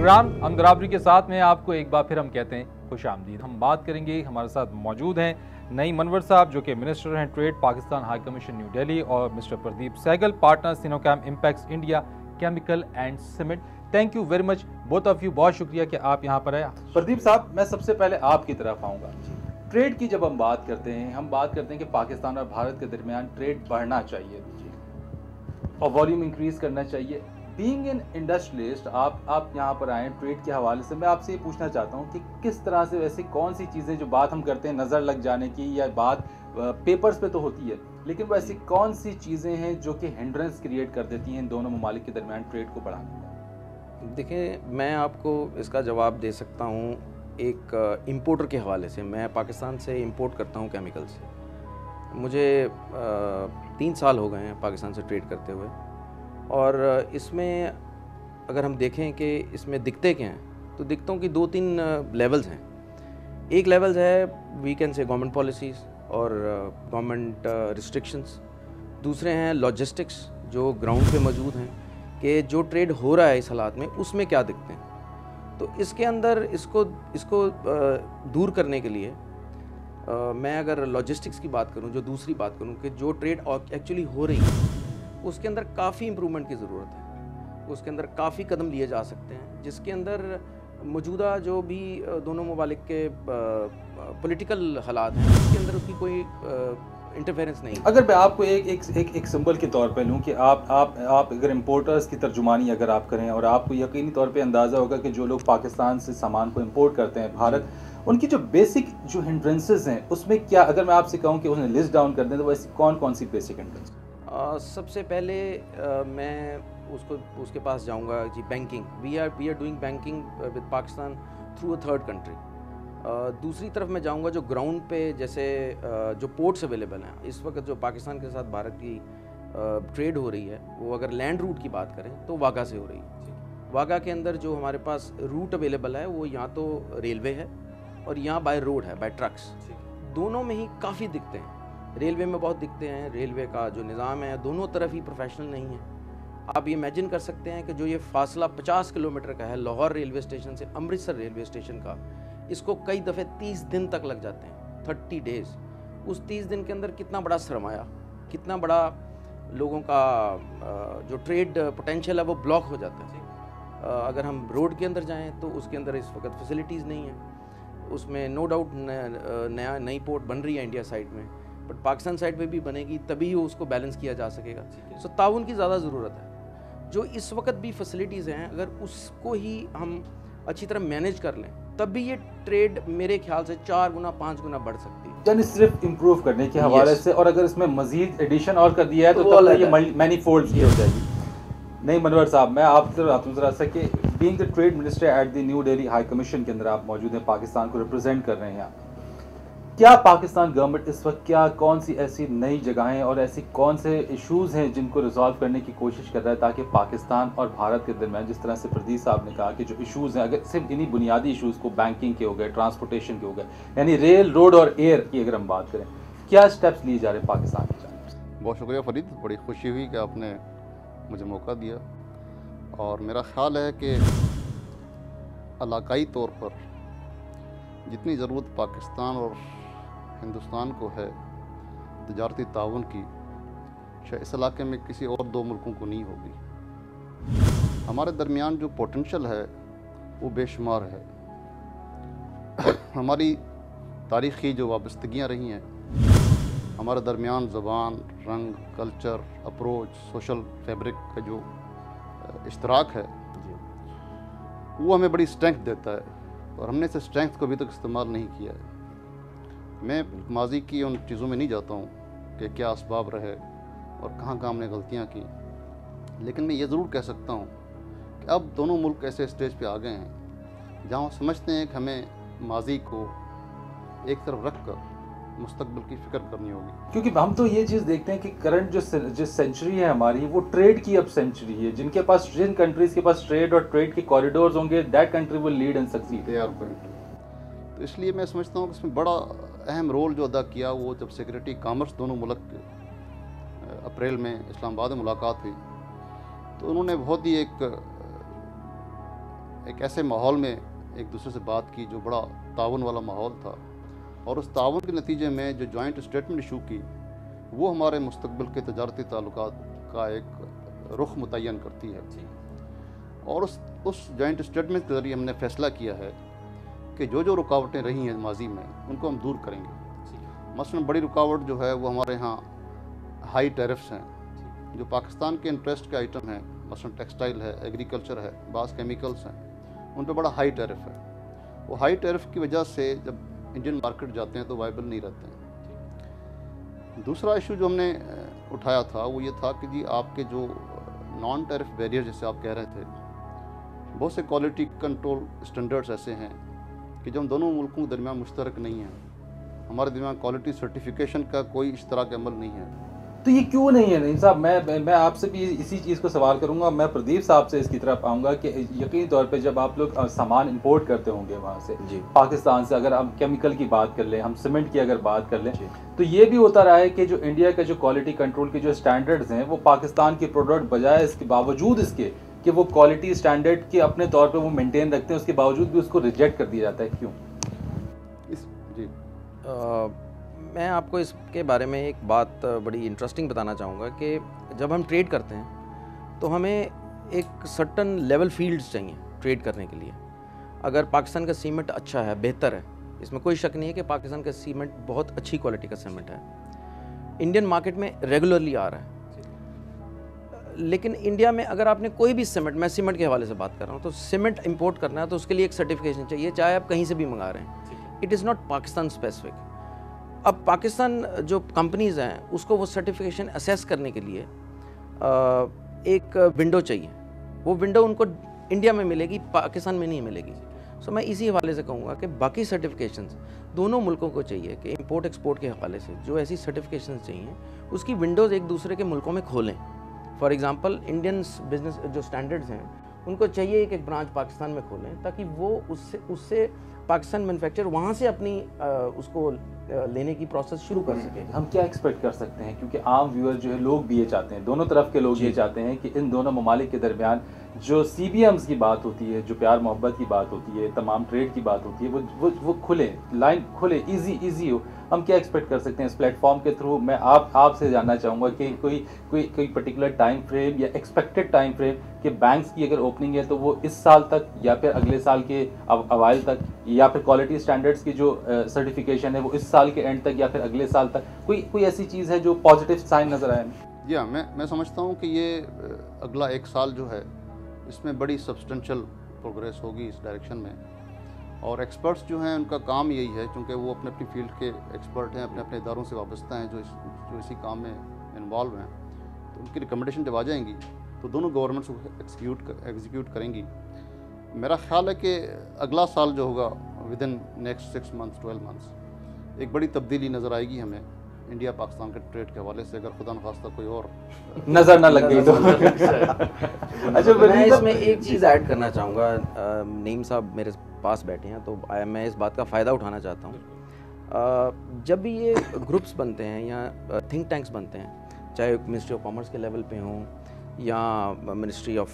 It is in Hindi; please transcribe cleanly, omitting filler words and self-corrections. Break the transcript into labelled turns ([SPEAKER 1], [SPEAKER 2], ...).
[SPEAKER 1] प्रोग्राम हम बराबरी के साथ में आपको एक बार फिर हम कहते हैं खुश आमदीद। हम बात करेंगे, हमारे साथ मौजूद हैं नईम अनवर साहब जो कि मिनिस्टर हैं trade Pakistan high commission New Delhi, और mister Pradeep Sehgal, partner Sinochem impacts India chemical and cement. Thank you very much both of you, बहुत शुक्रिया कि आप यहाँ पर आए। प्रदीप साहब, मैं सबसे पहले आपकी तरफ आऊँगा। ट्रेड की जब हम बात करते हैं, कि पाकिस्तान और भारत के दरमियान ट्रेड बढ़ना चाहिए और वॉल्यूम इंक्रीज करना चाहिए। बीइंग एन इंडस्ट्रियलिस्ट, आप यहाँ पर आए ट्रेड के हवाले से, मैं आपसे ये पूछना चाहता हूँ कि किस तरह से, वैसे कौन सी चीज़ें जो बात हम करते हैं नज़र लग जाने की, या बात पेपर्स पे तो होती है, लेकिन वो ऐसी कौन सी चीज़ें हैं जो कि हिंड्रेंस क्रिएट कर देती हैं इन दोनों ममालिक के दरमियान ट्रेड को बढ़ाने में?
[SPEAKER 2] देखिए, मैं आपको इसका जवाब दे सकता हूँ एक इंपोर्टर के हवाले से। मैं पाकिस्तान से इंपोर्ट करता हूँ केमिकल से। मुझे 3 साल हो गए हैं पाकिस्तान से ट्रेड करते हुए, और इसमें अगर हम देखें कि इसमें दिक्कतें क्या हैं, तो दिक्कतों की 2-3 लेवल्स हैं। एक लेवल्स है we can say government policies और गवर्नमेंट रिस्ट्रिक्शंस। दूसरे हैं लॉजिस्टिक्स जो ग्राउंड पे मौजूद हैं कि जो ट्रेड हो रहा है इस हालात में उसमें क्या दिक्कतें हैं। तो इसके अंदर इसको दूर करने के लिए मैं अगर लॉजिस्टिक्स की बात करूं, जो दूसरी बात करूं कि जो ट्रेड एक्चुअली हो रही है उसके अंदर काफ़ी इम्प्रूवमेंट की ज़रूरत है। उसके अंदर काफ़ी कदम लिए जा सकते हैं, जिसके अंदर मौजूदा जो भी दोनों ममालिक के पॉलिटिकल हालात हैं उसके अंदर उसकी कोई इंटरफेरेंस नहीं।
[SPEAKER 1] अगर मैं आपको एक सिंबल के तौर पे लूँ कि आप अगर इम्पोर्टर्स की तर्जुमानी अगर आप करें, और आपको यकीनी तौर पे अंदाज़ा होगा कि जो लोग पाकिस्तान से सामान को इम्पोर्ट करते हैं भारत, उनकी जो बेसिक जो हिंड्रेंसेस हैं उसमें क्या, अगर मैं आपसे कहूँ कि उन्हें लिस्ट डाउन कर दें तो वैसी कौन सी बेसिक हिंड्रेंस?
[SPEAKER 2] सबसे पहले मैं उसके पास जाऊंगा जी, banking. We are doing banking with Pakistan through a third country. दूसरी तरफ मैं जाऊंगा जो ग्राउंड पे, जैसे जो पोर्ट्स अवेलेबल हैं इस वक्त, जो पाकिस्तान के साथ भारत की ट्रेड हो रही है, वो अगर लैंड रूट की बात करें तो वाघा से हो रही है। वाघा के अंदर जो हमारे पास रूट अवेलेबल है वो यहाँ तो रेलवे है और यहाँ बाय रोड है, बाय ट्रक्स। दोनों में ही काफ़ी दिक्कतें हैं। रेलवे में बहुत दिक्कतें हैं। रेलवे का जो निज़ाम है दोनों तरफ ही प्रोफेशनल नहीं है। आप ये इमेजिन कर सकते हैं कि जो ये फासला 50 किलोमीटर का है लाहौर रेलवे स्टेशन से अमृतसर रेलवे स्टेशन का, इसको कई दफ़े 30 दिन तक लग जाते हैं, 30 डेज़। उस 30 दिन के अंदर कितना बड़ा सरमाया, कितना बड़ा लोगों का जो ट्रेड पोटेंशियल है वो ब्लॉक हो जाता है। अगर हम रोड के अंदर जाएँ तो उसके अंदर इस वक्त फैसिलिटीज़ नहीं है। उसमें नो डाउट नई पोर्ट बन रही है इंडिया साइड में, बट पाकिस्तान साइड पे भी बनेगी, तभी उसको बैलेंस किया जा सकेगा। सो ताउन की ज़्यादा ज़रूरत है। जो इस वक्त भी फैसिलिटीज़ हैं, अगर उसको ही हम अच्छी तरह मैनेज कर लें तब भी ये ट्रेड मेरे ख्याल से 4 गुना 5 गुना बढ़ सकती है।
[SPEAKER 1] यानी सिर्फ इम्प्रूव करने के हवाले से, और अगर इसमें मजीद एडिशन और कर दिया है तो तब ये मैनीफोल्ड की हो जाएगी। नहीं मनवर साहब, मैं आपसे जरा सा कि being the trade minister at the new Delhi high commission के अंदर आप मौजूद हैं, पाकिस्तान को रिप्रेजेंट कर रहे हैं आप, क्या पाकिस्तान गवर्नमेंट इस वक्त कौन सी ऐसी नई जगहें और ऐसी कौन से इश्यूज़ हैं जिनको रिजॉल्व करने की कोशिश कर रहा है, ताकि पाकिस्तान और भारत के दरमियान, जिस तरह से प्रदीप साहब ने कहा कि जो इश्यूज़ हैं, अगर सिर्फ इन्हीं बुनियादी इश्यूज़ को, बैंकिंग के हो गए, ट्रांसपोर्टेशन के हो गए, यानी रेल, रोड और एयर की अगर हम बात करें, क्या स्टेप्स लिए जा रहे हैं पाकिस्तान की जानिब से?
[SPEAKER 3] बहुत शुक्रिया फरीद, बड़ी खुशी हुई कि आपने मुझे मौका दिया, और मेरा ख्याल है कि इलाकाई तौर पर जितनी ज़रूरत पाकिस्तान और हिंदुस्तान को है तजारती ताउन की, शायद इस इलाके में किसी और 2 मुल्कों को नहीं होगी। हमारे दरमियान जो पोटेंशल है वो बेशुमार है। हमारी तारीख़ी जो वाबस्तगियाँ रही हैं, हमारे दरमियान ज़बान, रंग, कल्चर, अप्रोच, सोशल फैब्रिक का जो इश्तराक है वो हमें बड़ी स्ट्रेंथ देता है, और हमने इस स्ट्रेंथ को अभी तक इस्तेमाल नहीं किया है। मैं माजी की उन चीज़ों में नहीं जाता हूँ कि क्या असबाब रहे और कहाँ हमने गलतियाँ की, लेकिन मैं ये ज़रूर कह सकता हूँ कि अब दोनों मुल्क ऐसे स्टेज पे आ गए हैं जहाँ समझते हैं कि हमें माजी को एक तरफ रख कर मुस्तकबिल की फ़िक्र करनी होगी।
[SPEAKER 1] क्योंकि हम तो ये चीज़ देखते हैं कि करंट जो सेंचुरी है हमारी, वो ट्रेड की अब सेंचुरी है। जिन कंट्रीज़ के पास ट्रेड और ट्रेड के कॉरिडोर्स होंगे, that country will lead and succeed.
[SPEAKER 3] तो इसलिए मैं समझता हूँ कि इसमें बड़ा अहम रोल जो अदा किया, वो जब सेक्रेटरी कॉमर्स दोनों मुल्क अप्रैल में इस्लामाबाद में मुलाकात हुई, तो उन्होंने बहुत ही एक एक ऐसे माहौल में एक दूसरे से बात की जो बड़ा ताउन वाला माहौल था, और उस ताउन के नतीजे में जो जॉइंट स्टेटमेंट इशू की वो हमारे मुस्तकबिल के तजारती ताल्लुकात का एक रुख मुतय्यन करती है। और उस जॉइंट स्टेटमेंट के ज़रिए हमने फ़ैसला किया है कि जो जो रुकावटें रही हैं माजी में उनको हम दूर करेंगे। मसलन बड़ी रुकावट जो है वो हमारे यहाँ हाई टैरिफ्स हैं, जो पाकिस्तान के इंटरेस्ट के आइटम हैं, मसलन टेक्सटाइल है, एग्रीकल्चर है, बास केमिकल्स हैं, उन पर बड़ा हाई टैरिफ है। वो हाई टैरिफ की वजह से जब इंडियन मार्केट जाते हैं तो वाइबल नहीं रहते हैं। दूसरा इशू जो हमने उठाया था वो ये था कि जी आपके जो नॉन टैरिफ बैरियर जैसे आप कह रहे थे, बहुत से क्वालिटी कंट्रोल स्टैंडर्ड्स ऐसे हैं कि जो हम दोनों मुल्कों के दरमियान मुश्तरक नहीं हैं। हमारे दरमियान क्वालिटी सर्टिफिकेशन का कोई इश्तराक अमल नहीं है।
[SPEAKER 1] तो ये क्यों नहीं है नईम साहब? मैं आपसे भी इसी चीज़ को सवाल करूंगा। मैं प्रदीप साहब से इसकी तरफ आऊँगा कि यकीनी तौर पे जब आप लोग सामान इंपोर्ट करते होंगे वहाँ से पाकिस्तान से, अगर हम केमिकल की बात कर लें, हम सीमेंट की अगर बात कर लें, तो ये भी होता रहा है कि जो इंडिया का जो क्वालिटी कंट्रोल के जो स्टैंडर्ड्स हैं वो पाकिस्तान की प्रोडक्ट बजाय इसके बावजूद इसके कि वो क्वालिटी स्टैंडर्ड के अपने तौर पर वो मेनटेन रखते हैं, उसके बावजूद भी उसको रिजेक्ट कर दिया जाता है। क्यों?
[SPEAKER 2] मैं आपको इसके बारे में एक बात बड़ी इंटरेस्टिंग बताना चाहूँगा कि जब हम ट्रेड करते हैं तो हमें एक सर्टन लेवल फील्ड्स चाहिए ट्रेड करने के लिए। अगर पाकिस्तान का सीमेंट अच्छा है, बेहतर है, इसमें कोई शक नहीं है कि पाकिस्तान का सीमेंट बहुत अच्छी क्वालिटी का सीमेंट है, इंडियन मार्केट में रेगुलरली आ रहा है। लेकिन इंडिया में अगर आपने कोई भी सीमेंट, मैं सीमेंट के हवाले से बात कर रहा हूँ, तो सीमेंट इंपोर्ट करना है तो उसके लिए एक सर्टिफिकेशन चाहिए, चाहे आप कहीं से भी मंगा रहे हैं। It is not Pakistan specific. अब पाकिस्तान जो कंपनीज़ हैं उसको वो सर्टिफिकेशन असेस करने के लिए एक विंडो चाहिए। वो विंडो उनको इंडिया में मिलेगी, पाकिस्तान में नहीं मिलेगी। सो मैं इसी हवाले से कहूँगा कि बाकी सर्टिफिकेशंस दोनों मुल्कों को चाहिए कि इंपोर्ट एक्सपोर्ट के हवाले से जो ऐसी सर्टिफिकेशंस चाहिए उसकी विंडोज़ एक दूसरे के मुल्कों में खोलें। फॉर एग्ज़ाम्पल इंडियन बिजनेस जो स्टैंडर्ड्स हैं उनको चाहिए एक ब्रांच पाकिस्तान में खोलें ताकि वो उससे पाकिस्तान मैन्युफैक्चर वहाँ से अपनी उसको लेने की प्रोसेस शुरू कर सके।
[SPEAKER 1] हम क्या एक्सपेक्ट कर सकते हैं, क्योंकि आम व्यूअर जो है लोग भी ये चाहते हैं, दोनों तरफ के लोग ये चाहते हैं कि इन दोनों ममालिक के दरमियान जो CBMs की बात होती है, जो प्यार मोहब्बत की बात होती है, तमाम ट्रेड की बात होती है, वो खुले, लाइन खुले, इजी हो। हम क्या एक्सपेक्ट कर सकते हैं इस प्लेटफॉर्म के थ्रू? मैं आपसे जानना चाहूँगा कि कोई पर्टिकुलर टाइम फ्रेम या एक्सपेक्टेड टाइम फ्रेम कि बैंक्स की अगर ओपनिंग है तो वो इस साल तक या फिर अगले साल के अवाइल तक, या फिर क्वालिटी स्टैंडर्ड्स की जो सर्टिफिकेशन है वो इस साल के एंड तक या फिर अगले साल तक, कोई ऐसी चीज़ है जो पॉजिटिव साइन नज़र आए?
[SPEAKER 3] जी हाँ, मैं समझता हूँ कि ये अगला एक साल जो है इसमें बड़ी सब्सटेंशियल प्रोग्रेस होगी इस डायरेक्शन में। और एक्सपर्ट्स जो हैं उनका काम यही है, क्योंकि वो अपने अपनी फील्ड के एक्सपर्ट हैं, अपने अपने इदारों से वाबस्ता हैं जो इसी काम में इन्वॉल्व हैं, तो उनकी रिकमेंडेशन जब आ जाएंगी तो दोनों गवर्नमेंट्स एग्जीक्यूट करेंगी। मेरा ख्याल है कि अगला साल जो होगा with in next 6 months 12 months एक बड़ी तब्दीली नज़र आएगी हमें इंडिया पाकिस्तान के ट्रेड के हवाले से, अगर खुदा न खास्ता कोई और
[SPEAKER 1] नज़र ना लग गई तो।
[SPEAKER 2] अच्छा, मैं इसमें एक चीज़ ऐड करना चाहूँगा। नईम साहब मेरे पास बैठे हैं तो मैं इस बात का फ़ायदा उठाना चाहता हूँ। जब भी ये ग्रुप्स बनते हैं या थिंक टैंक्स बनते हैं, चाहे मिनिस्ट्री ऑफ कॉमर्स के लेवल पे हों या मिनिस्ट्री ऑफ